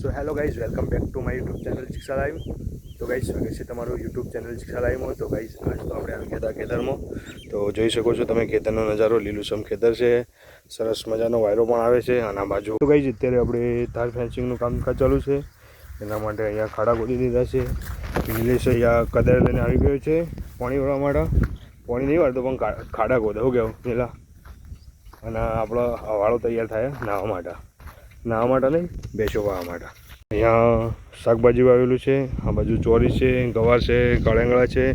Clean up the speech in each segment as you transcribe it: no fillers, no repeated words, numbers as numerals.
So hello guys, welcome back to my YouTube channel શિક્ષા live. તો guys, સ્વાગત છે તમારું યુટ્યુબ ચેનલ શિક્ષા લાઈવમાં. તો ગાઈઝ, આજ તો આપણે આવી ગયા હતા ખેતરમાં. તો જોઈ શકો છો તમે ખેતરનો નજારો, લીલુંછમ ખેતર છે, સરસ મજાનો વાયરો પણ આવે છે આના બાજુ. તો ગાઈઝ, અત્યારે આપણે તાર ફેન્સિંગનું કામકાજ ચાલુ છે, એના માટે અહીંયા ખાડા ખોદી દીધા છે. નિલેશ અહીંયા કદાર લઈને આવી ગયો છે પાણી વાળવા માટે. પાણી નહીં વાળતો પણ ખાડા ખોદે. શું કહેવું પેલા? અને આપણો વાળો તૈયાર થાય નાહવા માટે નહીં, બેસો વાળવા માટે. અહીંયા શાકભાજી વાવેલું છે, આ બાજુ ચોરી છે, ગવાર છે, કળેંગળા છે,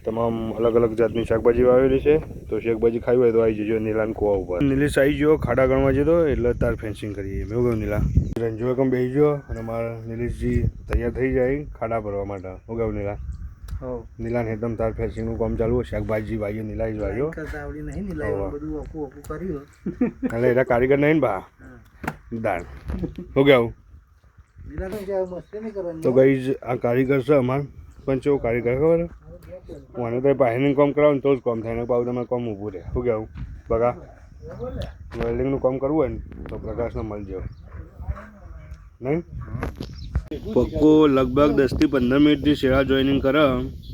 તમામ અલગ અલગ જાતની શાકભાજી વાવેલી છે. તો શાકભાજી ખાવી હોય તો આવી જજો નીલાન કુવા ઉપર. નિલેશ આવી ગયો ખાડા ગણવા જતો એટલે તાર ફેન્સિંગ કરીએ. મેં કહ્યું નીલા રંજુએ કમ બેસી ગયો અને મારા નિલેશજી તૈયાર થઈ જાય ખાડા ભરવા માટે. શું કહું નીલા? નીલાને એકદમ તાર ફેન્સિંગનું કામ ચાલુ. શાકભાજી વાગ્યો, નીલા જ વાગ્યો એટલે એના કારીગર નહીં ને બા દાન. શું કહેવું? તો ગઈ આ કારીગર છે અમાર પણ કેવો કારીગર ખબર? મને તો પાણીનું કામ કરાવો ને તો જ કામ થાય ને પાછું તમે કામ ઊભું રહે. શું કહેવું બગા? વેલ્ડિંગનું કામ કરવું હોય ને તો પ્રકાશને મળજો નહીં. પક્કો લગભગ 10 થી 15 મિનિટથી સેવા જોઈનિંગ કરે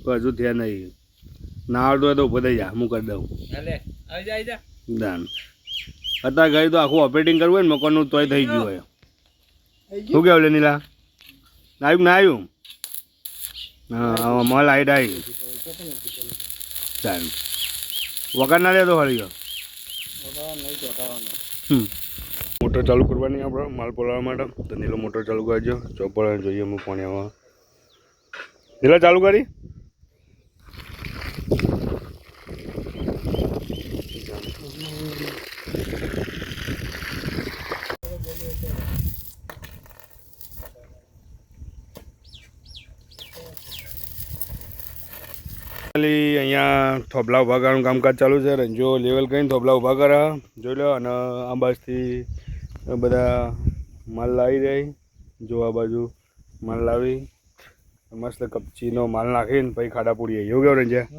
તો હજુ થયા નહીં. ના આવડતું હોય તો ઉભો થઈ જા, હું કરી દઉં દાન. અત્યારે ગઈ તો આખું ઓપરેટિંગ કરવું હોય ને મકાનનું તોય થઈ ગયું હોય. શું કહેવું લે નીલા? આવ્યું ના આવ્યું? હા મલ લાઈટ આવી ચાલ વગર ના લેતો હળી ગયો. મોટર ચાલુ કરવાની આપણે માલ પલાળવા માટે. તો નીલો મોટર ચાલુ કરજો. ચોપડ જોઈએ હું પાણી આવવા. નીલા ચાલુ કરી. અહીંયા થોભલા ઊભા કરવાનું કામકાજ ચાલુ છે. રંજો લેવલ કરીને થોભલા ઊભા કરે જોઈ લો. અને આ બાજુથી બધા માલ લાવી દે. જો આ બાજુ માલ લાવી મસ્ત કપચીનો માલ નાખીને પછી ખાડા પૂરીએ. એવું કેવું રંજ્યા?